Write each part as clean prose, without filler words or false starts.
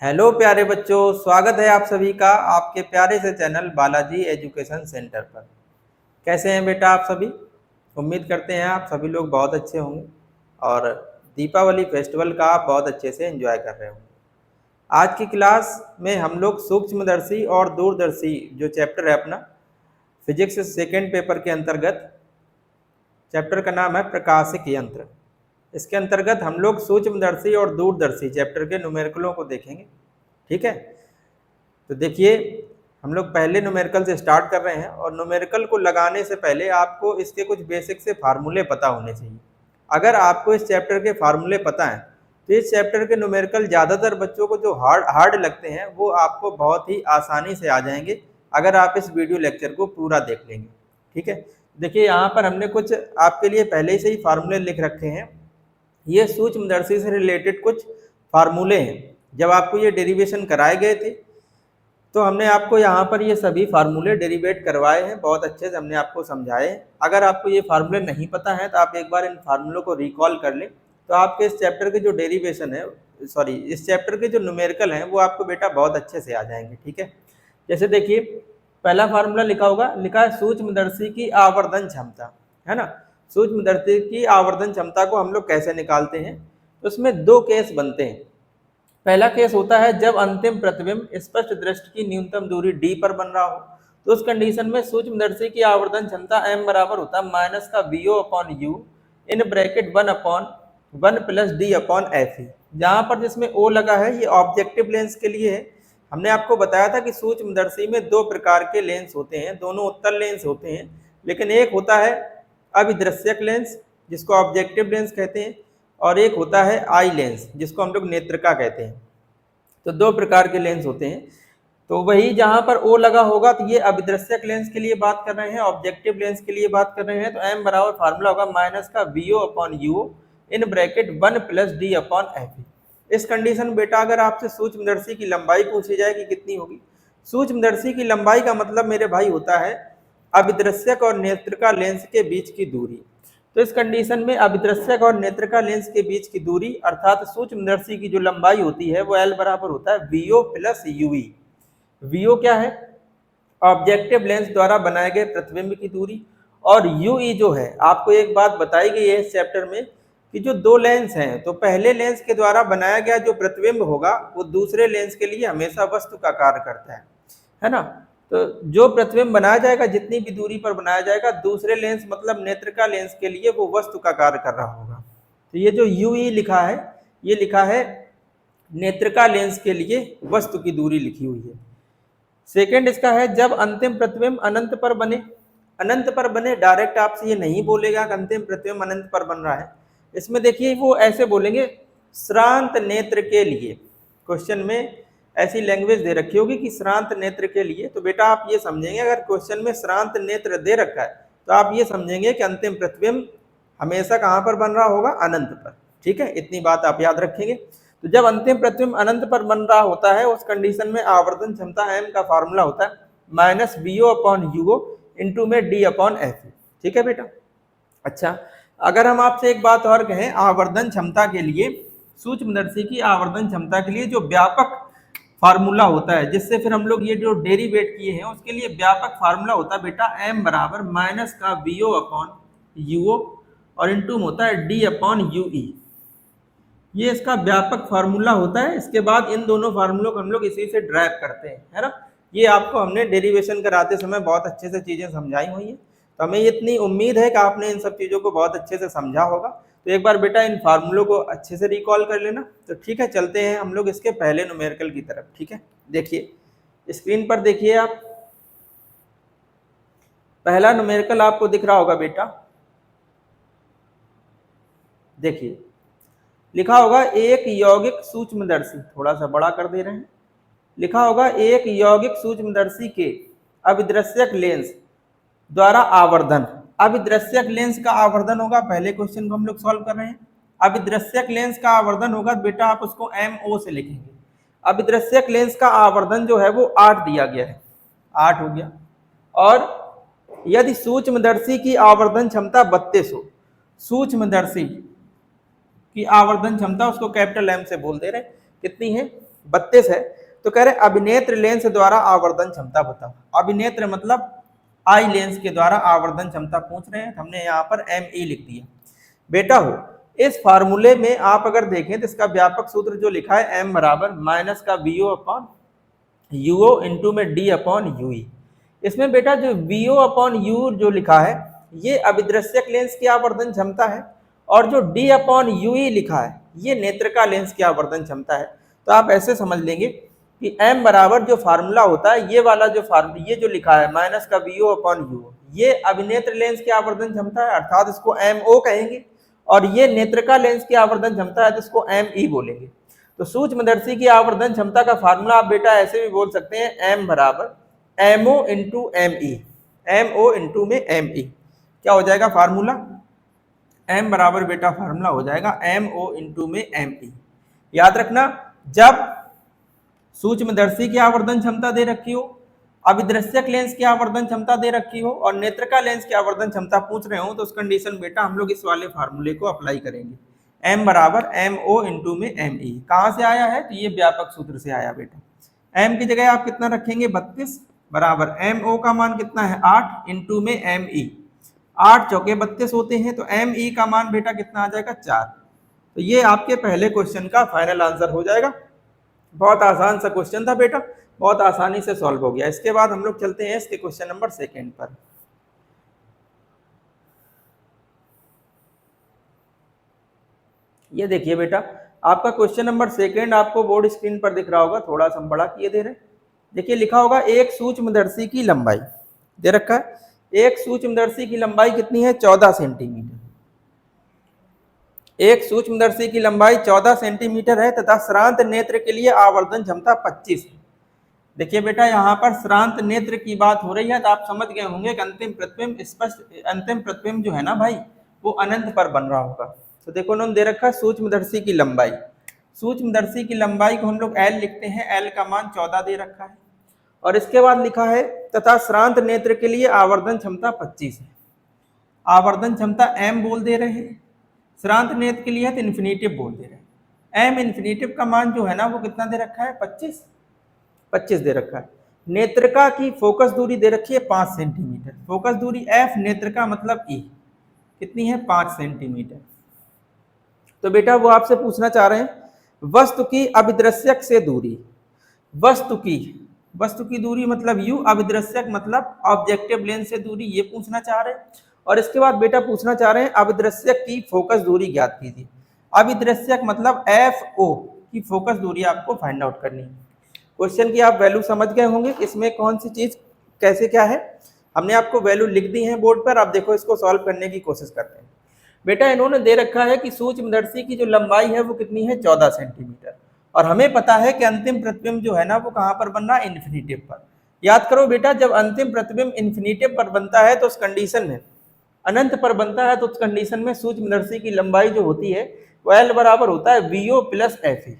Hello प्यारे बच्चों, स्वागत है आप सभी का आपके प्यारे से चैनल बालाजी एजुकेशन सेंटर पर। कैसे हैं बेटा आप सभी? उम्मीद करते हैं आप सभी लोग बहुत अच्छे होंगे और दीपावली फेस्टिवल का आप बहुत अच्छे से एंजॉय कर रहे होंगे। आज की क्लास में हम लोग सूक्ष्मदर्शी और दूरदर्शी जो चैप्टर है अपना फिजिक्स सेकेंड पेपर के अंतर्गत, चैप्टर का नाम है प्रकाशिक यंत्र। इसके अंतर्गत हम लोग सूक्ष्मदर्शी और दूरदर्शी चैप्टर के न्यूमेरिकलों को देखेंगे। ठीक है, तो देखिए हम लोग पहले न्यूमेरिकल से स्टार्ट कर रहे हैं और न्यूमेरिकल को लगाने से पहले आपको इसके कुछ बेसिक से फार्मूले पता होने चाहिए। अगर आपको इस चैप्टर के फार्मूले पता हैं तो इस चैप्टर के न्यूमेरिकल ज़्यादातर बच्चों को जो हार्ड लगते हैं वो आपको बहुत ही आसानी से आ जाएंगे अगर आप इस वीडियो लेक्चर को पूरा देख लेंगे। ठीक है, देखिए यहाँ पर हमने कुछ आपके लिए पहले से ही फार्मूले लिख रखे हैं। ये सूक्ष्मदर्शी से रिलेटेड कुछ फार्मूले हैं। जब आपको ये डेरिवेशन कराए गए थे तो हमने आपको यहाँ पर ये सभी फार्मूले डेरिवेट करवाए हैं, बहुत अच्छे से हमने आपको समझाए हैं। अगर आपको ये फार्मूले नहीं पता है तो आप एक बार इन फार्मूलों को रिकॉल कर लें तो आपके इस चैप्टर के जो डेरिवेशन है इस चैप्टर के जो न्यूमेरिकल हैं वो आपको बेटा बहुत अच्छे से आ जाएंगे। ठीक है, जैसे देखिए पहला फार्मूला लिखा है सूक्ष्मदर्शी की आवर्धन क्षमता, है ना। सूक्ष्मदर्शी की आवर्धन क्षमता को हम लोग कैसे निकालते हैं? तो उसमें दो केस बनते हैं। पहला केस होता है जब अंतिम प्रतिबिंब स्पष्ट दृष्टि की न्यूनतम दूरी d पर बन रहा हो, तो उस कंडीशन में सूक्ष्मदर्शी की आवर्धन क्षमता m बराबर होता है माइनस का VO upon U in bracket 1/1 plus d upon Fe। जहाँ पर जिसमें O लगा है ये ऑब्जेक्टिव लेंस के लिए है। हमने आपको बताया था कि सूक्ष्मदर्शी में दो प्रकार के लेंस होते हैं, दोनों उत्तल लेंस होते हैं, लेकिन एक होता है अभिदृश्यक लेंस जिसको ऑब्जेक्टिव लेंस कहते हैं और एक होता है आई लेंस जिसको हम लोग नेत्रिका कहते हैं। तो दो प्रकार के लेंस होते हैं। तो वही जहां पर ओ लगा होगा तो ये अभिदृश्यक लेंस के लिए बात कर रहे हैं, ऑब्जेक्टिव लेंस के लिए बात कर रहे हैं। तो एम बराबर फार्मूला होगा माइनस का VO upon U in bracket 1 plus d upon Fe। इस कंडीशन बेटा अगर आपसे सूक्ष्मदर्शी की लंबाई पूछी जाए कि कितनी होगी, सूक्ष्मदर्शी की लंबाई का मतलब मेरे भाई होता है अभिदृश्यक और नेत्रिका लेंस के बीच की दूरी। तो इस कंडीशन में अभिदृश्यक और नेत्रिका लेंस के बीच की दूरी अर्थात सूक्ष्मदर्शी की जो लंबाई होती है वो L बराबर होता है VO प्लस UE। VO क्या है? ऑब्जेक्टिव लेंस द्वारा बनाए गए प्रतिबिंब की दूरी, और UE जो है आपको एक बात बताई गई है इस चैप्टर में कि जो दो लेंस हैं तो पहले लेंस के द्वारा बनाया गया जो प्रतिबिंब होगा वो दूसरे लेंस के लिए हमेशा वस्तु का कार्य करता है ना। तो जो प्रतिबिंब बनाया जाएगा जितनी भी दूरी पर बनाया जाएगा दूसरे लेंस मतलब नेत्रिका लेंस के लिए वो वस्तु का कार्य कर रहा होगा। तो ये जो UE लिखा है ये लिखा है नेत्रिका लेंस के लिए वस्तु की दूरी लिखी हुई है। सेकंड इसका है जब अंतिम प्रतिबिंब अनंत पर बने। अनंत पर बने डायरेक्ट आपसे ये नहीं बोलेगा कि अंतिम प्रतिबिंब अनंत पर बन रहा है। इसमें देखिए वो ऐसे बोलेंगे श्रांत नेत्र के लिए। क्वेश्चन में ऐसी लैंग्वेज दे रखी होगी कि श्रांत नेत्र के लिए। तो बेटा आप ये समझेंगे अगर क्वेश्चन में श्रांत नेत्र दे रखा है तो आप ये समझेंगे कि अंतिम प्रतिबिंब हमेशा कहाँ पर बन रहा होगा? अनंत पर। ठीक है, इतनी बात आप याद रखेंगे। तो जब अंतिम प्रतिबिंब अनंत पर बन रहा होता है उस कंडीशन में आवर्धन क्षमता m का फार्मूला होता है minus VO upon UO into में d अपॉन Fe। ठीक है बेटा। अच्छा, अगर हम आपसे एक बात और कहें आवर्धन क्षमता के लिए, सूक्ष्मदर्शी की आवर्धन क्षमता के लिए जो व्यापक फार्मूला होता है जिससे फिर हम लोग ये जो डेरिवेट किए हैं उसके लिए व्यापक फार्मूला होता है बेटा m बराबर माइनस का VO अपॉन UO और इंटू होता है d अपॉन UE। ये इसका व्यापक फार्मूला होता है। इसके बाद इन दोनों फार्मूलों को हम लोग इसी से ड्राइव करते हैं, है ना। ये आपको हमने डेरिवेशन कराते समय बहुत अच्छे से चीज़ें समझाई हुई हैं। तो हमें इतनी उम्मीद है कि आपने इन सब चीज़ों को बहुत अच्छे से समझा होगा। तो एक बार बेटा इन फार्मूलों को अच्छे से रिकॉल कर लेना। तो ठीक है, चलते हैं हम लोग इसके पहले न्यूमेरिकल की तरफ। ठीक है, देखिए स्क्रीन पर देखिए आप, पहला न्यूमेरिकल आपको दिख रहा होगा बेटा। देखिए लिखा होगा एक यौगिक सूक्ष्मदर्शी, थोड़ा सा बड़ा कर दे रहे हैं, लिखा होगा एक यौगिक सूक्ष्मदर्शी के अभिदृश्यक लेंस द्वारा आवर्धन। अभिदृश्यक लेंस का आवर्धन होगा, पहले क्वेश्चन को हम लोग सॉल्व कर रहे हैं। अभिदृश्यक लेंस का आवर्धन होगा बेटा आप उसको MO से लिखेंगे। अभिदृश्यक लेंस का आवर्धन जो है वो 8 दिया गया है, 8 हो गया। और यदि सूक्ष्मदर्शी की आवर्धन क्षमता 32 हो, सूक्ष्मदर्शी की आवर्धन क्षमता उसको कैपिटल M से बोल दे रहे हैं, कितनी है 32 है। तो कह रहे अभिनेत्र लेंस द्वारा आवर्धन क्षमता बताओ। अभिनेत्र मतलब आई लेंस के द्वारा आवर्धन क्षमता पूछ रहे हैं, हमने यहाँ पर ME लिख दिया। बेटा हो इस फार्मूले में आप अगर देखें तो इसका व्यापक सूत्र जो लिखा है M बराबर माइनस का VO अपॉन UO इंटू में D अपॉन UE। इसमें बेटा जो VO अपॉन U जो लिखा है ये अभिदृश्यक लेंस की आवर्धन क्षमता है, और जो D अपॉन UE लिखा है ये नेत्रिका लेंस की आवर्धन क्षमता है। तो आप ऐसे समझ लेंगे कि M बराबर जो फार्मूला होता है ये वाला जो फार्मूला ये जो लिखा है माइनस का VO अपॉन UO ये अभिनेत्र लेंस की आवर्धन क्षमता है, अर्थात इसको MO कहेंगे, और ये नेत्रिका लेंस की आवर्धन क्षमता है तो इसको ME बोलेंगे। तो सूक्ष्मदर्शी की आवर्धन क्षमता का फार्मूला आप बेटा ऐसे भी बोल सकते हैं M बराबर MO into ME। MO into में ME क्या हो जाएगा फार्मूला? M बराबर बेटा फार्मूला हो जाएगा MO इंटू में ME। याद रखना जब सूक्ष्मदर्शी की आवर्धन क्षमता दे रखी हो, अभिदृश्यक लेंस की आवर्धन क्षमता दे रखी हो और नेत्रिका लेंस की आवर्धन क्षमता पूछ रहे हो तो उस कंडीशन बेटा हम लोग इस वाले फार्मूले को अप्लाई करेंगे। M बराबर MO इंटू में ME कहाँ से आया है? तो ये व्यापक सूत्र से आया बेटा। M की जगह आप कितना रखेंगे? 32 बराबर MO का मान कितना है? 8 इंटू में ME। 8 चौके 32 होते हैं तो ME का मान बेटा कितना आ जाएगा? 4। तो ये आपके पहले क्वेश्चन का फाइनल आंसर हो जाएगा। बहुत आसान सा क्वेश्चन था बेटा, बहुत आसानी से सॉल्व हो गया। इसके बाद हम लोग चलते हैं इसके क्वेश्चन नंबर 2 पर। ये देखिए बेटा आपका क्वेश्चन नंबर 2 आपको बोर्ड स्क्रीन पर दिख रहा होगा, थोड़ा सा हम बड़ा किए दे रहे। देखिए लिखा होगा एक सूक्ष्मदर्शी की लंबाई दे रखा है। एक सूक्ष्मदर्शी की लंबाई कितनी है? 14 सेंटीमीटर। एक सूक्ष्मदर्शी की लंबाई 14 सेंटीमीटर है तथा श्रांत नेत्र के लिए आवर्धन क्षमता 25 है। देखिए बेटा यहाँ पर श्रांत नेत्र की बात हो रही है तो आप समझ गए होंगे कि अंतिम प्रतिबिंब स्पष्ट अंतिम प्रतिबिंब जो है ना भाई वो अनंत पर बन रहा होगा। तो देखो उन्होंने दे रखा है सूक्ष्मदर्शी की लंबाई। सूक्ष्मदर्शी की लंबाई को हम लोग L लिखते हैं, L का मान 14 दे रखा है और इसके बाद लिखा है तथा श्रांत नेत्र के लिए आवर्धन क्षमता 25 है। आवर्धन क्षमता M बोल दे रहे हैं, श्रांत नेत्र के लिए है तो इन्फिनिटिव बोल दे रहे हैं। M इन्फिनिटिव का मान जो है ना वो कितना दे रखा है? 25 दे रखा है। नेत्रिका की फोकस दूरी दे रखी है 5 सेंटीमीटर। फोकस दूरी F, नेत्रिका मतलब E कितनी है? 5 सेंटीमीटर। तो बेटा वो आपसे पूछना चाह रहे हैं वस्तु की अभिदृश्यक से दूरी। वस्तु की दूरी मतलब U, अभिदृश्यक मतलब ऑब्जेक्टिव लेंस से दूरी, ये पूछना चाह रहे हैं। और इसके बाद बेटा पूछना चाह रहे हैं अभिदृश्यक की फोकस दूरी ज्ञात कीजिए। अभिदृश्यक मतलब FO की फोकस दूरी आपको फाइंड आउट करनी है। क्वेश्चन की आप वैल्यू समझ गए होंगे कि इसमें कौन सी चीज कैसे क्या है। हमने आपको वैल्यू लिख दी है बोर्ड पर, आप देखो इसको सॉल्व करने की कोशिश करते हैं। बेटा इन्होंने दे रखा है कि सूक्ष्मदर्शी की जो लंबाई है वो कितनी है? 14 सेंटीमीटर, और हमें पता है कि अंतिम प्रतिबिंब जो है ना वो कहाँ पर बन रहा है? इन्फिनिटिव पर। याद करो बेटा जब अंतिम प्रतिबिंब इन्फिनिटिव पर बनता है तो उस कंडीशन में, अनंत पर बनता है तो उस कंडीशन में सूक्ष्मदर्शी की लंबाई जो होती है वो L बराबर होता है VO प्लस FE।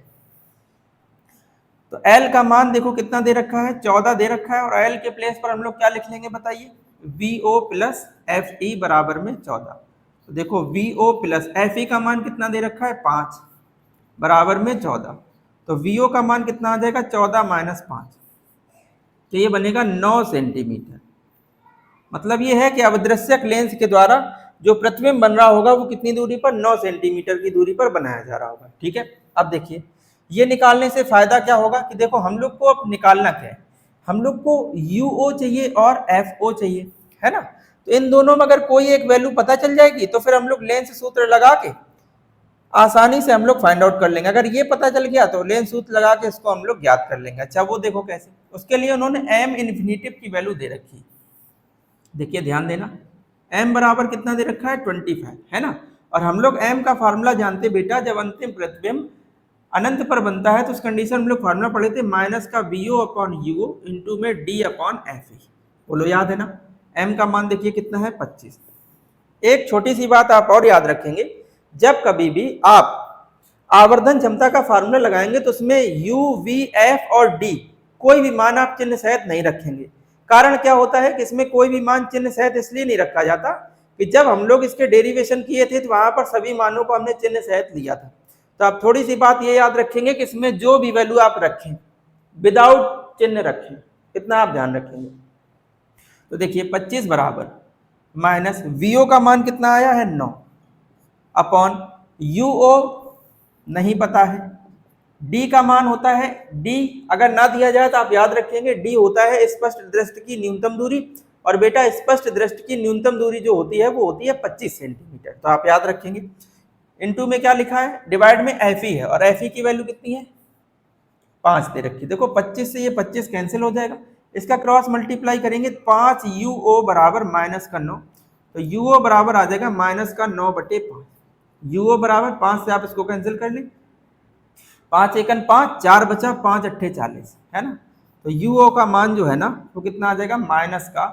तो L का मान देखो कितना दे रखा है? 14 दे रखा है, और L के प्लेस पर हम लोग क्या लिख लेंगे बताइए? VO प्लस FE बराबर में 14। तो देखो VO प्लस FE का मान कितना दे रखा है? 5 बराबर में 14। तो VO का मान कितना आ जाएगा? 14 माइनस 5, तो ये बनेगा 9 सेंटीमीटर। मतलब ये है कि अभिदृश्यक लेंस के द्वारा जो प्रतिबिंब बन रहा होगा वो कितनी दूरी पर? 9 सेंटीमीटर की दूरी पर बनाया जा रहा होगा। ठीक है, अब देखिए ये निकालने से फायदा क्या होगा कि देखो हम लोग को अब निकालना क्या है, हम लोग को UO चाहिए और FO चाहिए, है ना। तो इन दोनों में अगर कोई एक वैल्यू पता चल जाएगी तो फिर हम लोग लेंस सूत्र लगा के आसानी से हम लोग फाइंड आउट कर लेंगे। अगर ये पता चल गया तो लेंस सूत्र लगा के इसको हम लोग ज्ञात कर लेंगे। अच्छा वो देखो कैसे, उसके लिए उन्होंने M इन्फिनिटिव की वैल्यू दे रखी। देखिए ध्यान देना, M बराबर कितना दे रखा है? 25, है ना। और हम लोग M का फार्मूला जानते बेटा, जब अंतिम प्रतिबिंब अनंत पर बनता है तो उस कंडीशन हम लोग फार्मूला पढ़े थे माइनस का VO अपॉन UO इंटू में D अपॉन FE। बोलो याद है ना। M का मान देखिए कितना है? 25। एक छोटी सी बात आप और याद रखेंगे, जब कभी भी आप आवर्धन क्षमता का फार्मूला लगाएंगे तो उसमें U, V, F और D कोई भी मान आप चिन्ह सहित नहीं रखेंगे। कारण क्या होता है कि इसमें कोई भी मान चिन्ह सहित इसलिए नहीं रखा जाता कि जब हम लोग इसके डेरिवेशन किए थे तो वहां पर सभी मानों को हमने चिन्ह सहित लिया था। तो आप थोड़ी सी बात ये याद रखेंगे कि इसमें जो भी वैल्यू आप रखें विदाउट चिन्ह रखें, इतना आप ध्यान रखेंगे। तो देखिए 25 बराबर माइनस वीओ का मान कितना आया है 9 अपॉन यूओ नहीं पता है, डी का मान होता है, डी अगर ना दिया जाए तो आप याद रखेंगे डी होता है स्पष्ट दृष्टि की न्यूनतम दूरी, और बेटा स्पष्ट दृष्टि की न्यूनतम दूरी जो होती है वो होती है 25 सेंटीमीटर। तो आप याद रखेंगे इनटू में क्या लिखा है, डिवाइड में एफ ई है, और एफ ई की वैल्यू कितनी है 5 दे रखी। देखो 25 से ये 25 कैंसिल हो जाएगा, इसका क्रॉस मल्टीप्लाई करेंगे 5 यूओ बराबर माइनस का 9, तो यूओ बराबर आ जाएगा माइनस का 9/5। यूओ बराबर 5 से आप इसको कैंसिल कर लें, 5 एकन 5, 4 बचा, 5 अट्ठे 40 है ना। तो यूओ का मान जो है ना वो कितना आ जाएगा माइनस का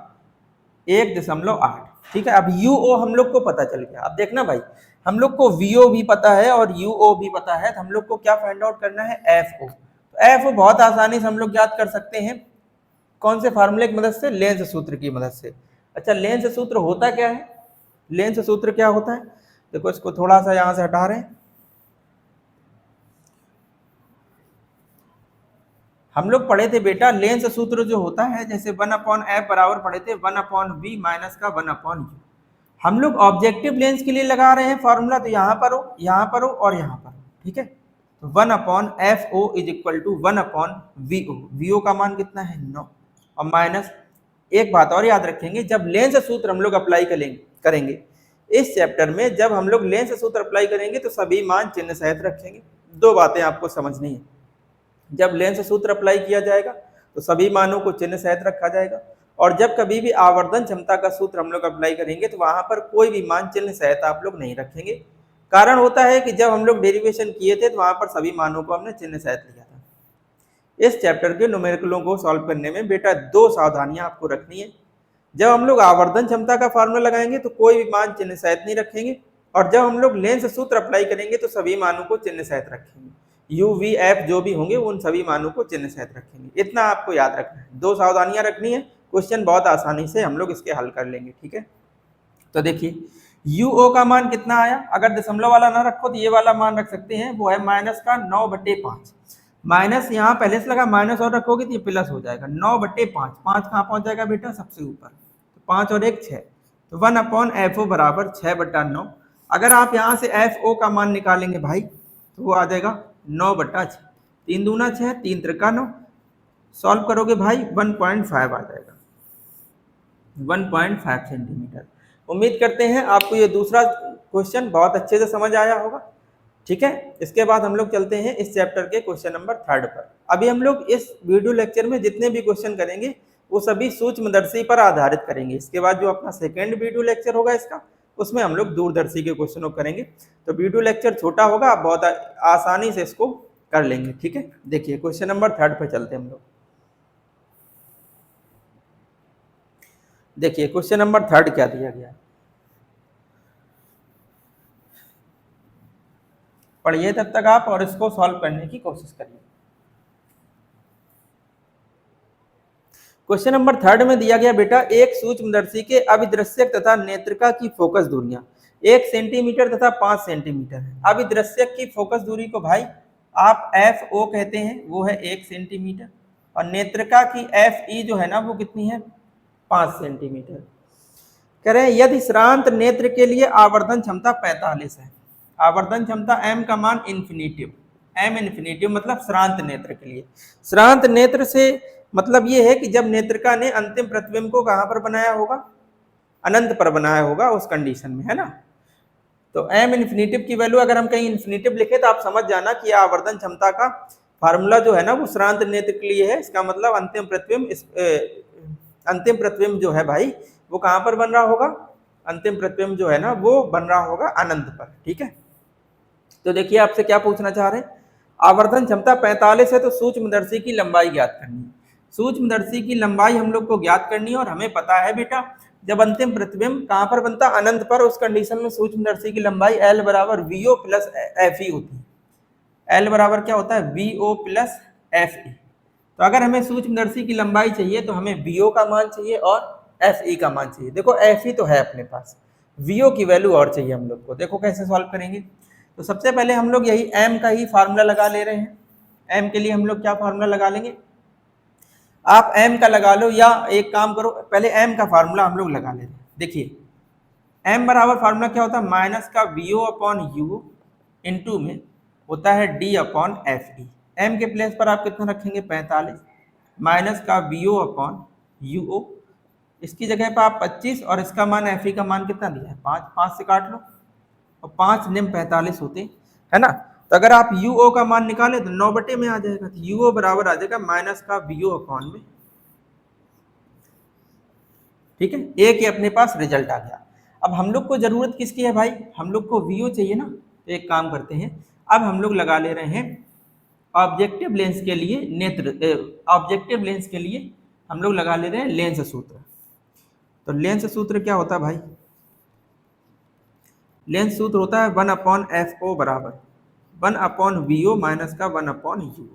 1.8। ठीक है, अब यूओ हम लोग को पता चल गया। अब देखना भाई हम लोग को वीओ भी पता है और यूओ भी पता है, तो हम लोग को क्या फाइंड आउट करना है एफओ। तो एफओ बहुत आसानी से हम लोग याद कर सकते हैं, कौन से फार्मूले की मदद से, लेंस सूत्र की मदद से। अच्छा लेंस सूत्र होता क्या है, लेंस सूत्र क्या होता है, देखो इसको थोड़ा सा यहां से हटा रहे हैं। हम लोग पढ़े थे बेटा लेंस सूत्र जो होता है, जैसे 1/f बराबर पढ़े थे 1/v माइनस का 1/u। हम लोग ऑब्जेक्टिव लेंस के लिए लगा रहे हैं फॉर्मूला, तो यहाँ पर हो, यहाँ पर हो और यहाँ पर हो। ठीक है, तो 1/FO is equal to 1/VO। VO का मान कितना है 9, और माइनस एक बात और याद रखेंगे, जब लेंस सूत्र हम लोग अप्लाई करेंगे इस चैप्टर में, जब हम लोग लेंस सूत्र अप्लाई करेंगे तो सभी मान चिन्ह सहित रखेंगे। दो बातें आपको समझनी है, जब लेंस सूत्र अप्लाई किया जाएगा तो सभी मानों को चिन्ह सहित रखा जाएगा, और जब कभी भी आवर्धन क्षमता का सूत्र हम लोग अप्लाई करेंगे तो वहां पर कोई भी मान चिन्ह सहित आप लोग नहीं रखेंगे। कारण होता है कि जब हम लोग डेरिवेशन किए थे तो वहां पर सभी मानों को हमने चिन्ह सहित लिया था। इस चैप्टर के न्यूमेरिकलों को सॉल्व करने में बेटा दो सावधानियां आपको रखनी है। जब हम लोग आवर्धन क्षमता का फार्मूला लगाएंगे तो कोई भी मान चिन्ह सहित नहीं रखेंगे, और जब हम लोग लेंस सूत्र अप्लाई करेंगे तो सभी मानों को चिन्ह सहित रखेंगे। यू वी एफ जो भी होंगे उन सभी मानों को चिन्ह सहित रखेंगे। इतना आपको याद रखना है, दो सावधानियां रखनी है, क्वेश्चन बहुत आसानी से हम लोग इसके हल कर लेंगे। ठीक है, तो देखिए यूओ का मान कितना आया, अगर दशमलव वाला ना रखो तो ये वाला मान रख सकते हैं, वो है माइनस का 9/5। माइनस यहाँ पहले से लगा, माइनस और रखोगे तो ये प्लस हो जाएगा 9/5। 5 कहाँ पहुंच जाएगा बेटा सबसे ऊपर, तो 5 और 1 6, तो 1/FO बराबर 6/9। अगर आप यहाँ से FO का मान निकालेंगे भाई तो वो आ जाएगा 9/6, 3 दूना 6, 3 त्रिका 9, सॉल्व करोगे भाई 1.5 आ जाएगा, 1.5 सेंटीमीटर। उम्मीद करते हैं आपको ये दूसरा क्वेश्चन बहुत अच्छे से समझ आया होगा। ठीक है, इसके बाद हम लोग चलते हैं इस चैप्टर के क्वेश्चन नंबर 3 पर। अभी हम लोग इस वीडियो लेक्चर में जितने भी क्वेश्चन करेंगे वो सभी सूक्ष्मदर्शी पर आधारित करेंगे। इसके बाद जो अपना सेकेंड वीडियो लेक्चर होगा इसका, उसमें हम लोग दूरदर्शी के क्वेश्चनों करेंगे। तो वीडियो लेक्चर छोटा होगा, आप बहुत आसानी से इसको कर लेंगे। ठीक है, देखिए क्वेश्चन नंबर 3 पर चलते हैं हम लोग। देखिए क्वेश्चन नंबर 3 क्या दिया गया, पढ़िए तब तक आप और इसको सॉल्व करने की कोशिश करिए। क्वेश्चन नंबर 3 में दिया गया बेटा, एक सूक्ष्मदर्शी के अभिदृश्यक तथा नेत्रिका की फोकस दूरियां 1 सेंटीमीटर तथा 5 सेंटीमीटर है। अभिदृश्यक की फोकस दूरी को भाई आप FO कहते हैं, वो है 1 सेंटीमीटर, और नेत्रिका की FE जो है ना वो कितनी है 5 सेंटीमीटर। कह रहे हैं यदि श्रांत नेत्र के लिए आवर्धन क्षमता 45 है, आवर्धन क्षमता M का मान इन्फिनिटिव, M इन्फिनिटिव मतलब श्रांत नेत्र के लिए। श्रांत नेत्र से मतलब ये है कि जब नेत्रिका ने अंतिम प्रतिबिंब को कहां पर बनाया होगा, अनंत पर बनाया होगा, उस कंडीशन में है ना। तो M इन्फिनिटिव की वैल्यू अगर हम कहीं इन्फिनिटिव लिखे तो आप समझ जाना कि आवर्धन क्षमता का फार्मूला जो है ना वो श्रांत नेत्र के लिए है। इसका मतलब अंतिम प्रतिबिंब जो है भाई वो कहां पर बन रहा होगा, अंतिम प्रतिबिंब जो है ना वो बन रहा होगा अनंत पर। ठीक है, तो देखिए आपसे क्या पूछना चाह रहे हैं, आवर्धन क्षमता 45 है तो सूक्ष्मदर्शी की लंबाई ज्ञात करनी है। सूक्ष्मदर्शी की लंबाई हम लोग को ज्ञात करनी है, और हमें पता है बेटा जब अंतिम प्रतिबिंब कहां पर बनता है अनंत पर, उस कंडीशन में सूक्ष्मदर्शी की लंबाई L बराबर VO प्लस FE होती है। L बराबर क्या होता है VO प्लस FE। तो अगर हमें सूक्ष्मदर्शी की लंबाई चाहिए तो हमें VO का मान चाहिए और FE का मान चाहिए। देखो FE तो है अपने पास, VO की वैल्यू और चाहिए हम लोग को। देखो कैसे सॉल्व करेंगे, तो सबसे पहले हम लोग यही m का ही फार्मूला लगा ले रहे हैं। m के लिए हम लोग क्या फार्मूला लगा लेंगे, आप m का लगा लो या एक काम करो पहले m का फार्मूला हम लोग लगा ले रहे हैं। देखिए m बराबर फार्मूला क्या होता है, माइनस का vo अपॉन u इंटू में होता है d upon F E. m के प्लेस पर आप कितना रखेंगे 45, माइनस का vo अपॉन यूओ, इसकी जगह पर आप 25 और इसका मान एफ ई का मान कितना दिया है 5, 5 से काट लो और 5 निम 45 होते है ना। तो अगर आप यूओ का मान निकाले तो 9 बटे में आ जाएगा, तो यूओ बराबर आ जाएगा माइनस का वीओ अपॉन में। ठीक है, एक ही अपने पास रिजल्ट आ गया। अब हम लोग को जरूरत किसकी है भाई, हम लोग को वीओ चाहिए ना। तो एक काम करते हैं, अब हम लोग लगा ले रहे हैं ऑब्जेक्टिव लेंस के लिए नेत्र, ऑब्जेक्टिव लेंस के लिए हम लोग लगा ले रहे हैं लेंस सूत्र। तो लेंस सूत्र क्या होता है भाई, लेंस सूत्र होता है 1 अपॉन एफ ओ बराबर 1 अपॉन वी ओ माइनस का 1 अपॉन यू।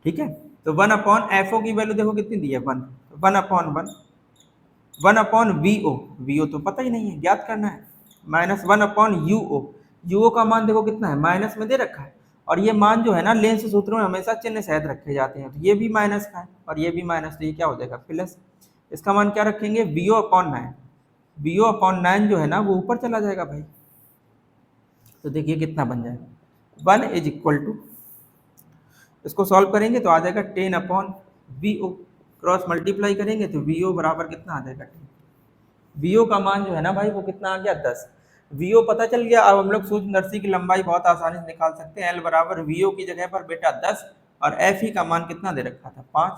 ठीक है, तो 1 अपॉन एफ ओ की वैल्यू देखो कितनी दी है 1, 1 अपॉन 1 अपॉन वी ओ तो पता ही नहीं है, ज्ञात करना है, माइनस 1 अपॉन यू ओ का मान देखो कितना है माइनस में दे रखा है। और ये मान जो है ना लेंस सूत्रों में हमेशा चिन्ह सहित रखे जाते हैं, तो ये भी माइनस का है और ये भी माइनस, तो ये क्या हो जाएगा प्लस। इसका मान क्या रखेंगे वीओ अपॉन 9, वीओ अपॉन 9 जो है ना वो ऊपर चला जाएगा भाई। तो देखिए कितना बन जाएगा 1 इज इक्वल टू, इसको सॉल्व करेंगे तो आ जाएगा 10 upon v o, cross multiply करेंगे तो वी ओ बराबर कितना आ जाएगा 10। वी ओ का मान जो है ना भाई वो कितना आ गया 10। वी ओ पता चल गया। अब हम लोग सूक्ष्मदर्शी की लंबाई बहुत आसानी से निकाल सकते हैं। एल बराबर वी ओ की जगह पर बेटा 10 और एफ ई का मान कितना दे रखा था 5,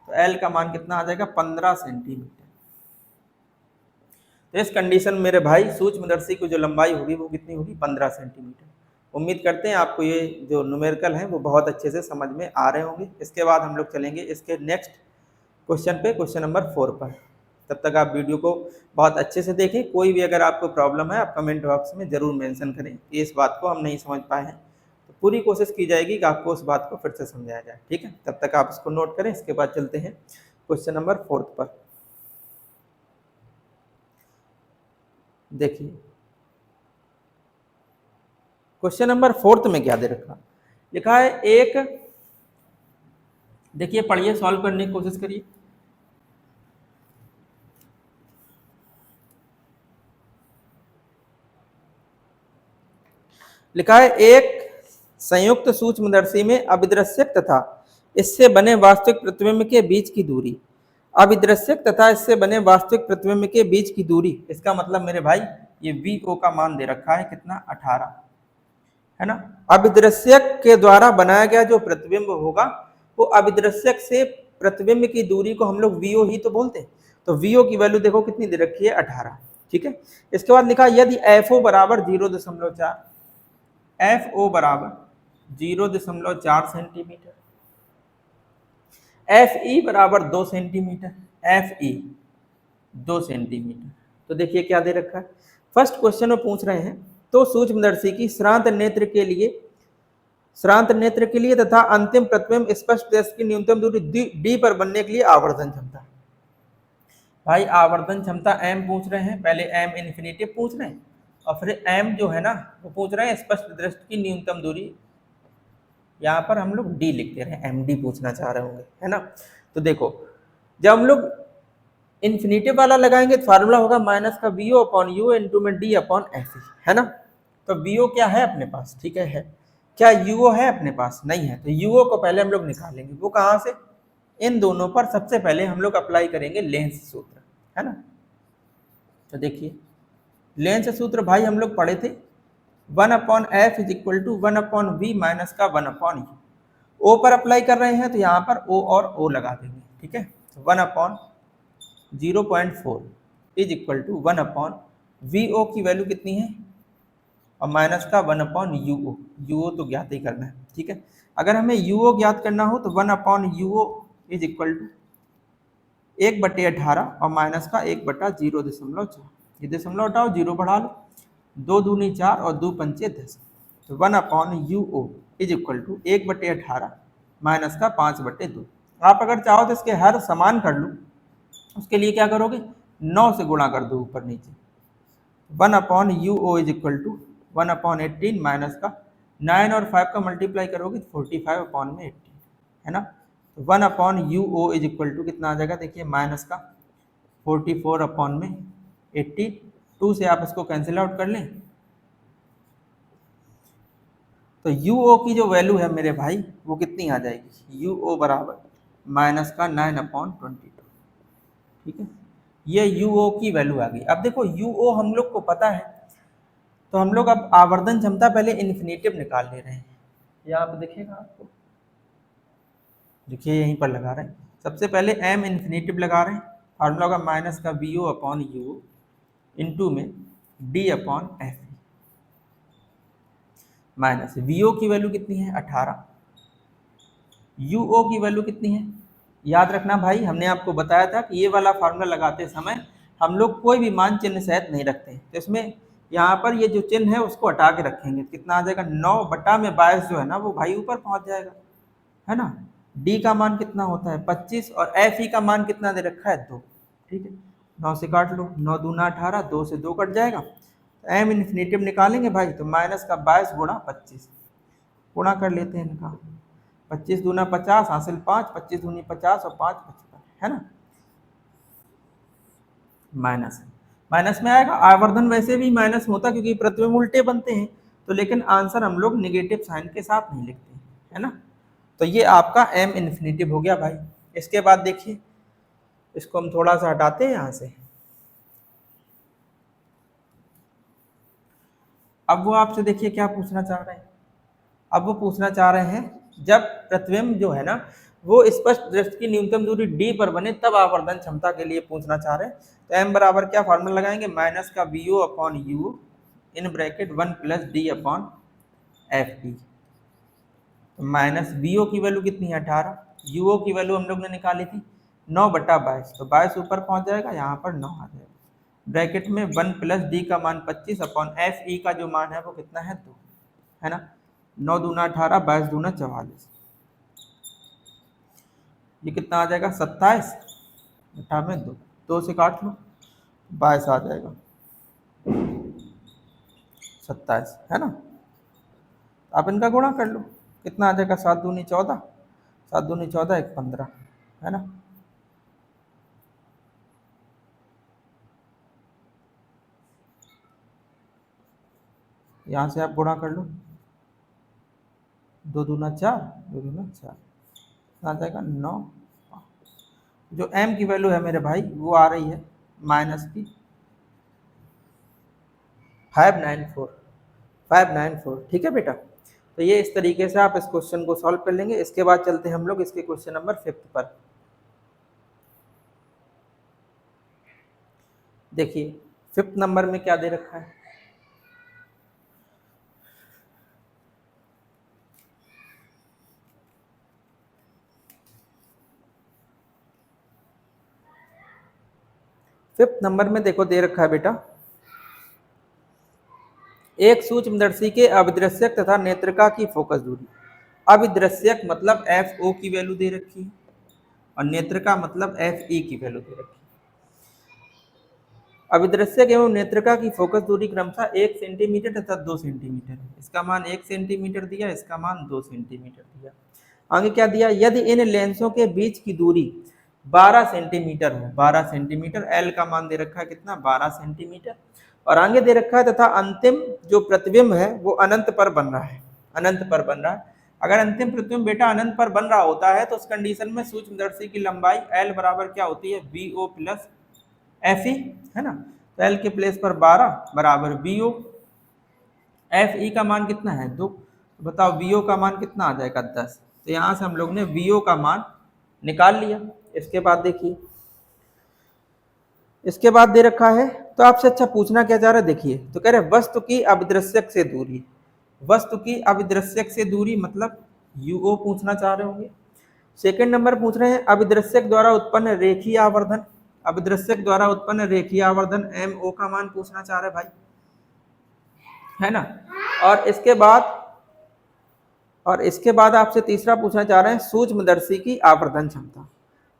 तो एल का मान कितना आ जाएगा 15 सेंटीमीटर। तो इस कंडीशन में मेरे भाई सूक्ष्मदर्शी की जो लंबाई होगी वो कितनी होगी 15 सेंटीमीटर। उम्मीद करते हैं आपको ये जो न्यूमेरिकल है वो बहुत अच्छे से समझ में आ रहे होंगे। इसके बाद हम लोग चलेंगे इसके नेक्स्ट क्वेश्चन पे, क्वेश्चन नंबर 4 पर। तब तक आप वीडियो को बहुत अच्छे से देखें। कोई भी अगर आपको प्रॉब्लम है आप कमेंट बॉक्स में ज़रूर मेंशन करें कि इस बात को हम नहीं समझ पाए हैं, तो पूरी कोशिश की जाएगी कि आपको उस बात को फिर से समझाया जाए। ठीक है, तब तक आप इसको नोट करें। इसके बाद चलते हैं क्वेश्चन नंबर 4 पर। देखिए क्वेश्चन नंबर 4 में क्या दे रखा, लिखा है एक, देखिए पढ़िए, सॉल्व करने की कोशिश करिए। लिखा है एक संयुक्त सूक्ष्मदर्शी में अभिदृश्यक तथा इससे बने वास्तविक प्रतिबिंब के बीच की दूरी, अभिदृश्यक तथा इससे बने वास्तविक प्रतिबिंब के बीच की दूरी, इसका मतलब मेरे भाई ये वी ओ का मान दे रखा है कितना 18 है ना। अभिदृश्यक के द्वारा बनाया गया जो प्रतिबिंब होगा वो अभिदृश्यक से प्रतिबिंब की दूरी को हम लोग वीओ ही तो बोलते हैं। तो वीओ की वैल्यू देखो कितनी दे रखी है 18। ठीक है, इसके बाद लिखा यदि एफ ओ बराबर 0.4, एफ ओ बराबर 0.4 सेंटीमीटर, एफ ई बराबर 2 सेंटीमीटर, एफ ई 2 सेंटीमीटर, तो देखिए क्या दे रखा है। फर्स्ट क्वेश्चन में पूछ रहे हैं तो सूक्ष्मदर्शी की श्रांत नेत्र के लिए तथा अंतिम प्रतिबिंब स्पष्ट दृश्य की न्यूनतम दूरी डी पर बनने के लिए आवर्धन क्षमता। भाई आवर्धन क्षमता m पूछ रहे हैं, पहले m इन्फिनिटिव पूछ रहे हैं और फिर m जो है ना वो पूछ रहे हैं स्पष्ट दृष्टि की न्यूनतम दूरी। यहाँ पर हम लोग d लिख दे रहे हैं, md पूछना चाह रहे होंगे है ना। तो देखो जब हम लोग इन्फिनिटिव वाला लगाएंगे तो फार्मूला होगा माइनस का वीओ अपॉन यू इंटू में डी अपॉन एफ ई है ना। तो वीओ क्या है अपने पास, ठीक है क्या यूओ है अपने पास, नहीं है। तो यूओ को पहले हम लोग निकालेंगे, वो कहाँ से, इन दोनों पर सबसे पहले हम लोग अप्लाई करेंगे लेंस सूत्र है ना। तो देखिए लेंस सूत्र भाई हम लोग पढ़े थे 1 upon f is equal to 1 upon v minus का 1 अपॉन यू। ओ पर अप्लाई कर रहे हैं तो यहाँ पर ओ और ओ लगा देंगे। ठीक है, 1 upon 0.4 is equal to 1 upon v o की वैल्यू कितनी है और माइनस का 1 upon u o, u o तो ज्ञात ही करना है। ठीक है, अगर हमें यू ओ ज्ञात करना हो तो 1 upon u o is equal to 1/18 और माइनस का 1/0.4, ये दशमलव हटाओ 0 बढ़ा लो, 2 दूनी 4 और 2 पंचे 10, तो 1 upon u o is equal to 1/18 minus का 5/2। आप अगर चाहो तो इसके हर समान कर लो, उसके लिए क्या करोगे 9 से गुणा कर दो ऊपर नीचे, 1 upon u o is equal to 1/18 minus का 9 और 5 का मल्टीप्लाई करोगे तो 45/18 है ना। तो 1/UO इज इक्वल टू कितना आ जाएगा, देखिए माइनस का 44/80। 2 से आप इसको कैंसिल आउट कर लें तो UO की जो वैल्यू है मेरे भाई वो कितनी आ जाएगी, UO बराबर माइनस का 9/22। ठीक है, ये UO की वैल्यू आ गई। अब देखो UO हम लोग को पता है, तो हम लोग अब आवर्धन क्षमता पहले इन्फिनेटिव निकाल ले रहे हैं। यहाँ पे देखिएगा आपको, देखिए यहीं पर लगा रहे हैं। सबसे पहले m इन्फिनेटिव लगा रहे हैं, फार्मूला होगा माइनस का VO/UO इंटू में D/F माइनस VO की वैल्यू कितनी है 18, UO की वैल्यू कितनी है। याद रखना भाई, हमने आपको बताया था कि ये वाला फार्मूला लगाते समय हम लोग कोई भी मान चिन्ह सहित नहीं रखते, तो इसमें यहाँ पर ये जो चिन्ह है उसको हटा के रखेंगे। कितना आ जाएगा, 9/22 जो है ना वो भाई ऊपर पहुंच जाएगा, है ना। डी का मान कितना होता है 25 और एफ ई का मान कितना दे रखा है 2। ठीक है, 9 से काट लो, 9 दूना 18, 2 से 2 कट जाएगा। एम इन्फिनेटिव निकालेंगे भाई तो माइनस का 22 गुणा 25, गुणा कर लेते हैं इनका। 25 दूना 50 हासिल 5, 25 दूनी 50 और 5 55, है ना। माइनस माइनस में आएगा, आवर्धन वैसे भी माइनस होता क्योंकि प्रतिबिंब उल्टे बनते हैं, तो लेकिन आंसर हम लोग निगेटिव साइन के साथ नहीं लिखते, है ना। तो ये आपका m इन्फिनेटिव हो गया भाई। इसके बाद देखिए, इसको हम थोड़ा सा हटाते हैं यहाँ से। अब वो आपसे देखिए क्या पूछना चाह रहे हैं। अब वो पूछना चाह रहे हैं जब प्रतिबिंब जो है ना वो स्पष्ट दृष्टि की न्यूनतम दूरी d पर बने तब आवर्धन क्षमता के लिए पूछना चाह रहे हैं। तो m बराबर क्या फार्मूला लगाएंगे, माइनस का VO/U in bracket 1 plus D/FD। Minus VO की वैल्यू कितनी है 18, UO की वैल्यू हम लोग ने निकाली थी 9/22, तो 22 ऊपर पहुंच जाएगा, यहाँ पर 9 आ जाएगा। ब्रैकेट में 1 प्लस D का मान 25/FE का जो मान है वो कितना है 2, है ना। 9 दूना 18, 22 दूना 44, ये कितना आ जाएगा 27, 18 में 2, 2 से काट लो 22 आ जाएगा 27, है ना। आप इनका गुणा कर लो, कितना आ जाएगा 7 दूनी 14, 7 दूनी 14, 1 15, है ना। यहाँ से आप गुणा कर लो, 2 दूना 4, 2 दूना 4, आ जाएगा 9। जो m की वैल्यू है मेरे भाई वो आ रही है माइनस की 594। ठीक है बेटा, तो ये इस तरीके से आप इस क्वेश्चन को सॉल्व कर लेंगे। इसके बाद चलते हैं हम लोग इसके क्वेश्चन नंबर 5 पर। देखिए 5 नंबर में क्या दे रखा है, फिफ्थ नंबर में देखो दे रखा है बेटा, एक सूक्ष्मदर्शी के अभिदृश्यक तथा नेत्रिका की फोकस दूरी। अभिदृश्यक मतलब FO की वैल्यू दे रखी है और नेत्रिका मतलब FE की वैल्यू दे रखी है। अभिदृश्यक एवं नेत्रिका की फोकस दूरी क्रमशः 1 सेंटीमीटर तथा 2 सेंटीमीटर है। इसका मान 1 सेंटीमीटर दिया, इसका मान 2 सेंटीमीटर दिया। आगे क्या दिया, यदि इन लेंसों के बीच की दूरी 12 सेंटीमीटर हो, 12 सेंटीमीटर, L का मान दे रखा है कितना 12 सेंटीमीटर, और आगे दे रखा है तथा अंतिम जो प्रतिबिंब है वो अनंत पर बन रहा है, अनंत पर बन रहा है। अगर अंतिम प्रतिबिंब बेटा अनंत पर बन रहा होता है तो उस कंडीशन में सूक्ष्मदर्शी की लंबाई L बराबर क्या होती है VO प्लस FE, है ना। तो L के प्लेस पर 12 बराबर VO, FE का मान कितना है 2, तो बताओ VO का मान कितना आ जाएगा 10। तो यहाँ से हम लोग ने VO का मान निकाल लिया। इसके बाद देखिए, इसके बाद दे रखा है, तो आपसे अच्छा पूछना क्या चाह रहा है देखिए, तो कह रहे वस्तु की अभिदृश्यक से दूरी, वस्तु की अभिदृश्यक से दूरी मतलब UO पूछना चाह रहे होंगे। सेकंड नंबर पूछ रहे हैं अभिदृश्यक द्वारा उत्पन्न रेखीय आवर्धन, अभिदृश्यक द्वारा उत्पन्न रेखीय आवर्धन MO का मान पूछना चाह रहे भाई, है ना। और इसके बाद आपसे तीसरा पूछना चाह रहे हैं सूक्ष्मदर्शी की आवर्धन क्षमता,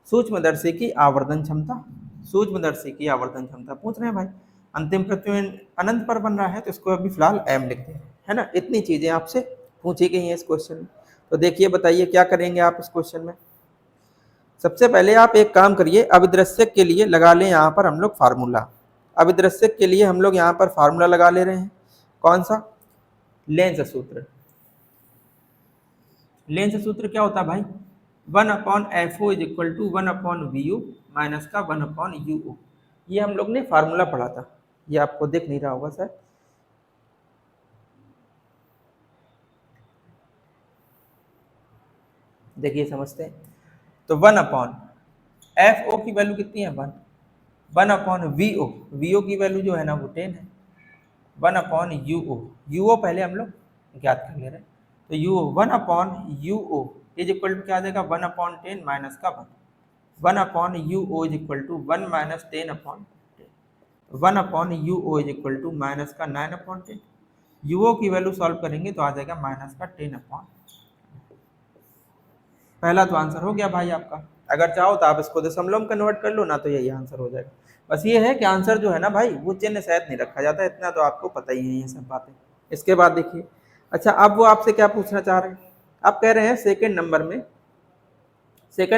सूक्ष्मदर्शी की आवर्धन क्षमता, सूक्ष्मदर्शी की आवर्धन क्षमता पूछ रहे हैं भाई। अंतिम प्रतिबिंब अनंत पर बन रहा है तो इसको अभी फिलहाल m लिखते हैं, है ना। इतनी चीजें आपसे पूछी गई हैं इस क्वेश्चन में। तो देखिए बताइए क्या करेंगे आप इस क्वेश्चन में। सबसे पहले आप एक काम करिए, अभिदृश्यक के लिए लगा लें यहाँ पर हम लोग फार्मूला। अभिदृश्यक के लिए हम लोग यहाँ पर फार्मूला लगा ले रहे हैं, कौन सा, लेंस सूत्र। लेंस सूत्र क्या होता है भाई, 1/FO is equal to 1/VU minus का 1/UO। ये हम लोग ने फार्मूला पढ़ा था, ये आपको दिख नहीं रहा होगा सर। देखिए समझते हैं। तो 1/FO की वैल्यू कितनी है, 1/VO, VO की वैल्यू जो है ना वो 10 है, 1/UO, UO पहले हम लोग ज्ञात कर ले रहे हैं। तो UO 1/UO is equal to क्या आ जाएगा, 1/10 माइनस का 1/UO is equal to 1 minus 10/10, 1/UO is equal to minus का 9/10। UO की वैल्यू सॉल्व करेंगे तो आ जाएगा माइनस का 10/। पहला तो आंसर हो गया भाई आपका। अगर चाहो तो आप इसको दशमलव में कन्वर्ट कर लो ना, तो यही आंसर हो जाएगा। बस ये है कि आंसर जो है ना भाई वो चिन्ह सहित नहीं रखा जाता, इतना तो आपको पता ही है ये सब बातें। इसके बाद देखिए, अच्छा अब वो आपसे क्या पूछना चाह रहे हैं, आप कह रहे हैं सेकंड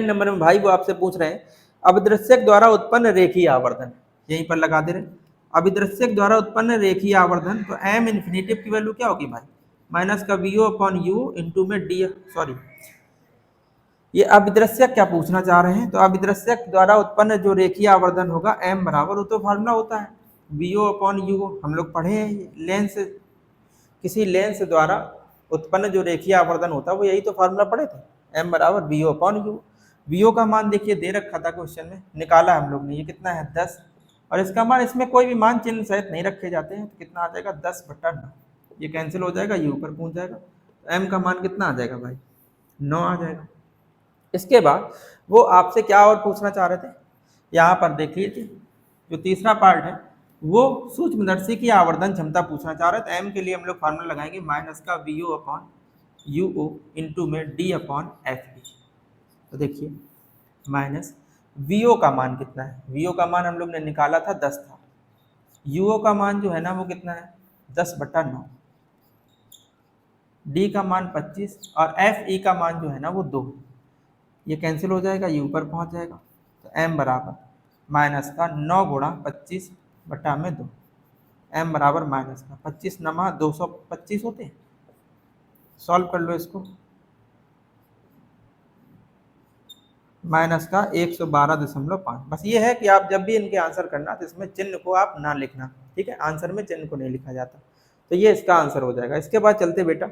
नंबर में भाई वो आपसे पूछ रहे हैं अभिदृश्यक द्वारा उत्पन्न रेखीय आवर्धन, यहीं पर लगा दे रहे हैं। अभिदृश्यक द्वारा उत्पन्न रेखीय आवर्धन, तो m इन्फिनेटिव की वैल्यू क्या होगी भाई, माइनस का VO/U इंटू में डी, सॉरी ये अभिदृश्यक क्या पूछना चाह रहे हैं, तो अभिदृश्यक द्वारा उत्पन्न जो रेखीय आवर्धन होगा m बराबर, वो तो फार्मूला होता है VO/UO, हम लोग पढ़े हैं। लेंस, किसी लेंस द्वारा उत्पन्न जो रेखीय आवर्धन होता है वो यही तो फार्मूला पढ़े थे, m बराबर VO/U। VO का मान देखिए दे रखा था क्वेश्चन में, निकाला हम लोग ने, ये कितना है 10, और इसका मान, इसमें कोई भी मान चिन्ह सहित नहीं रखे जाते हैं, तो कितना आ जाएगा 10/9, ये कैंसिल हो जाएगा, ये ऊपर पहुंच जाएगा, तो m का मान कितना आ जाएगा भाई 9 आ जाएगा। इसके बाद वो आपसे क्या और पूछना चाह रहे थे, यहाँ पर देख लीजिए जो तीसरा पार्ट है वो सूक्ष्मदर्शी की आवर्धन क्षमता पूछना चाह रहे थे। m के लिए हम लोग फार्मूला लगाएंगे माइनस का VO/UO इंटू में D/FB। तो देखिए माइनस VO का मान कितना है, VO का मान हम लोग ने निकाला था 10 था, UO का मान जो है ना वो कितना है 10/9, D का मान 25 और FE का मान जो है ना वो 2, ये कैंसिल हो जाएगा, ये ऊपर पहुंच जाएगा, तो m बराबर माइनस का 9 गुणा 25/2, m बराबर माइनस का 25 नमा 225 होते हैं। सॉल्व कर लो इसको, माइनस का 112.5। बस ये है कि आप जब भी इनके आंसर करना तो इसमें चिन्ह को आप ना लिखना, ठीक है, आंसर में चिन्ह को नहीं लिखा जाता। तो ये इसका आंसर हो जाएगा। इसके बाद चलते बेटा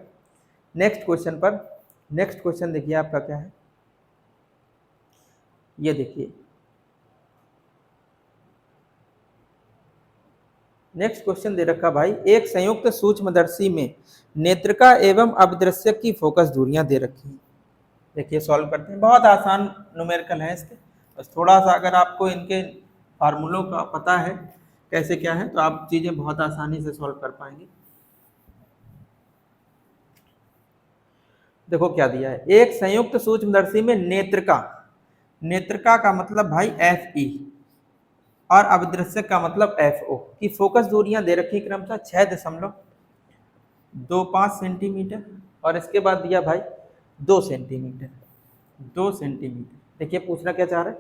नेक्स्ट क्वेश्चन पर। नेक्स्ट क्वेश्चन देखिए आपका क्या है, ये देखिए नेक्स्ट क्वेश्चन दे रखा भाई, एक संयुक्त सूक्ष्मदर्शी में नेत्रिका एवं अभिदृश्यक की फोकस दूरियां दे रखी हैं। देखिए सॉल्व करते हैं, बहुत आसान न्यूमेरिकल है इसके, बस थोड़ा सा अगर आपको इनके फार्मूलों का पता है कैसे क्या है तो आप चीजें बहुत आसानी से सॉल्व कर पाएंगे। देखो क्या दिया है, एक संयुक्त सूक्ष्मदर्शी में नेत्रिका, नेत्रिका का मतलब भाई FE और अभिदृश्यक का मतलब FO की फोकस दूरियां दे रखी क्रमशः 6.25 सेंटीमीटर और इसके बाद दिया भाई 2 सेंटीमीटर, 2 सेंटीमीटर। देखिए पूछना क्या चाह रहा है,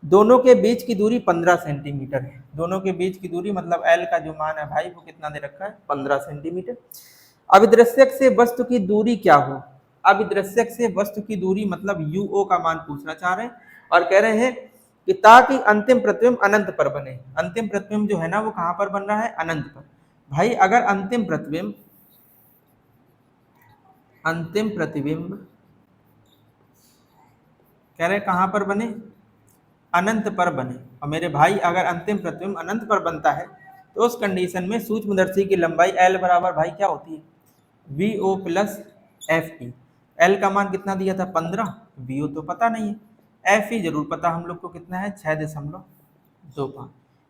दोनों के बीच की दूरी 15 सेंटीमीटर है, दोनों के बीच की दूरी मतलब L का जो मान है भाई वो कितना दे रखा है 15 सेंटीमीटर। अभिदृश्यक से वस्तु की दूरी क्या हो, अभिदृश्यक से वस्तु की दूरी मतलब UO का मान पूछना चाह रहे हैं और कह रहे हैं कि ताकि अंतिम प्रतिबिंब अनंत पर बने। अंतिम प्रतिबिंब जो है ना वो कहां पर बन रहा है, अनंत पर। भाई अगर अंतिम प्रतिबिंब कह रहे कहां पर बने, अनंत पर बने, और मेरे भाई अगर अंतिम प्रतिबिंब अनंत पर बनता है तो उस कंडीशन में सूक्ष्मदर्शी की लंबाई L बराबर भाई क्या होती है, VO प्लस FE। L का मान कितना दिया था 15, VO तो पता नहीं है, FE जरूर पता हम लोग को कितना है 6.25,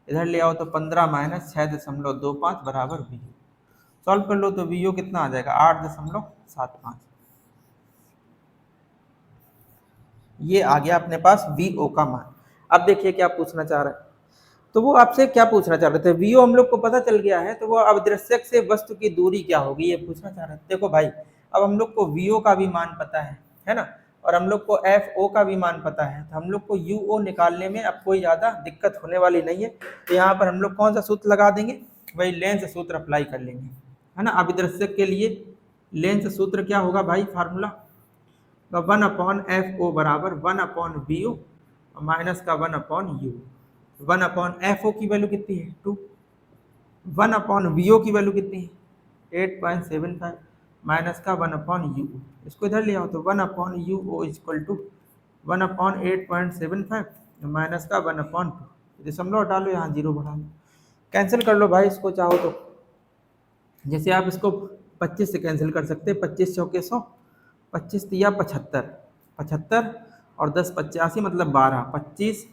इधर ले आओ तो 15 माइनस 6.25 बराबर VO। सॉल्व कर लो तो VO कितना आ जाएगा 8.75, ये आ गया अपने पास VO का मान। अब देखिए क्या पूछना चाह रहा है, तो वो आपसे क्या पूछना चाह रहे थे, वीओ हम लोग को पता चल गया है, तो वो अवदृश्यक से वस्तु की दूरी क्या होगी ये पूछना चाह रहे थे। देखो भाई, अब हम लोग को वीओ का भी मान पता है ना, और हम लोग को एफ ओ का भी मान पता है, तो हम लोग को यू ओ निकालने में अब कोई ज़्यादा दिक्कत होने वाली नहीं है। तो यहाँ पर हम लोग कौन सा सूत्र लगा देंगे, वही लेंस सूत्र अप्लाई कर लेंगे, है ना। अभिदृश्यक के लिए लेंस सूत्र क्या होगा भाई, फार्मूला 1/एफ ओ बराबर 1/वी ओ माइनस का 1/यू। 1/एफ ओ की वैल्यू कितनी है 2, 1/वी ओ की वैल्यू कितनी है 8.75 माइनस का 1/यू। इसको इधर ले आओ तो 1/यू ओ इक्वल टू 1/8.75 माइनस का 1/2। दशमलव हटा लो, यहाँ जीरो बढ़ा लो, कैंसिल कर लो भाई इसको चाहो तो। जैसे आप इसको 25 से कैंसिल कर सकते हैं, 25 चौके 100, 25 तिया 75, 75 और 10 85 मतलब 12, 25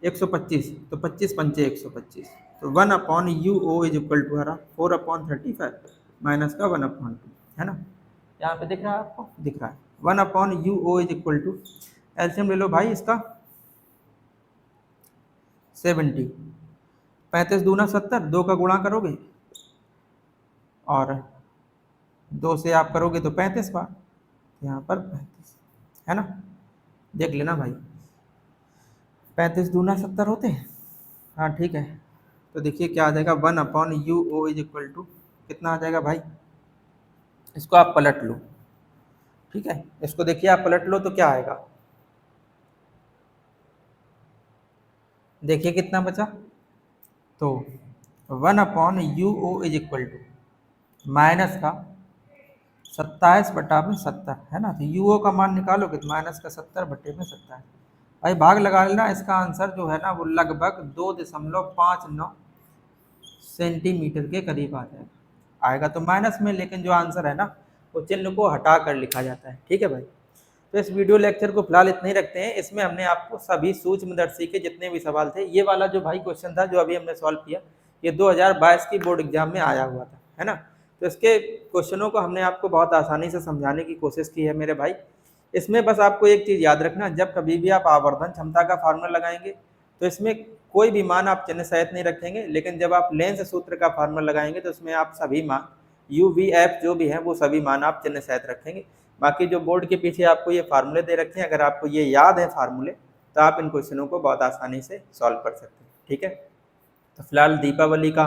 125, तो 25 पंचे 125, तो 1/यू ओ इज इक्वल टू 4/35 माइनस का 1/2, है ना। यहाँ पे दिख रहा है आपको, दिख रहा है 1/यू ओ इज इक्वल टू, एलसीएम ले लो भाई इसका 70, 35 दूना 70, 2 का गुणा करोगे और 2 से आप करोगे तो 35 बार, यहाँ पर 35, है ना। देख लेना भाई, 35 दूना 70 होते हैं, हाँ ठीक है। तो देखिए क्या आ जाएगा, 1/यू ओ इज इक्वल टू कितना आ जाएगा भाई, इसको आप पलट लो, ठीक है। इसको देखिए आप पलट लो तो क्या आएगा, देखिए कितना बचा, तो 1/यू ओ इज इक्वल टू माइनस का 27/70, है ना। तो यू ओ का मान निकालोगे तो माइनस का 70/70। भाई भाग लगा लेना, इसका आंसर जो है ना वो लगभग 2.59 सेंटीमीटर के करीब आ जाएगा, आएगा तो माइनस में, लेकिन जो आंसर है ना वो चिन्ह को हटा कर लिखा जाता है, ठीक है भाई। तो इस वीडियो लेक्चर को फिलहाल इतना ही रखते हैं। इसमें हमने आपको सभी सूक्ष्मदर्शी के जितने भी सवाल थे, ये वाला जो भाई क्वेश्चन था जो अभी हमने सॉल्व किया, ये 2022 की बोर्ड एग्जाम में आया हुआ था, है ना। तो इसके क्वेश्चनों को हमने आपको बहुत आसानी से समझाने की कोशिश की है मेरे भाई। इसमें बस आपको एक चीज़ याद रखना, जब कभी भी आप आवर्धन क्षमता का फार्मूला लगाएंगे तो इसमें कोई भी मान आप चिन्ह सहित नहीं रखेंगे, लेकिन जब आप लेंस सूत्र का फार्मूला लगाएंगे तो उसमें आप सभी मान यू वी एफ जो भी है वो सभी मान आप चिन्ह सहित रखेंगे। बाकी जो बोर्ड के पीछे आपको ये फार्मूले दे रखे हैं, अगर आपको ये याद है फार्मूले तो आप इन क्वेश्चनों को बहुत आसानी से सॉल्व कर सकते हैं, ठीक है। तो फिलहाल दीपावली का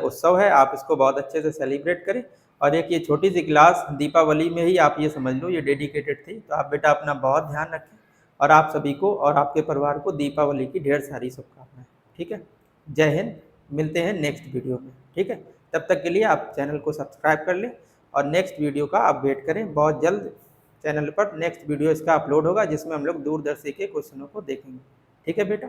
उत्सव है, आप इसको बहुत अच्छे से सेलिब्रेट करें। और एक ये छोटी सी क्लास दीपावली में ही आप ये समझ लो ये डेडिकेटेड थी, तो आप बेटा अपना बहुत ध्यान रखें, और आप सभी को और आपके परिवार को दीपावली की ढेर सारी शुभकामनाएं, ठीक है। जय हिंद, मिलते हैं नेक्स्ट वीडियो में, ठीक है। तब तक के लिए आप चैनल को सब्सक्राइब कर लें और नेक्स्ट वीडियो का आप वेट करें, बहुत जल्द चैनल पर नेक्स्ट वीडियो इसका अपलोड होगा जिसमें हम लोग दूरदर्शी के क्वेश्चनों को देखेंगे, ठीक है बेटा।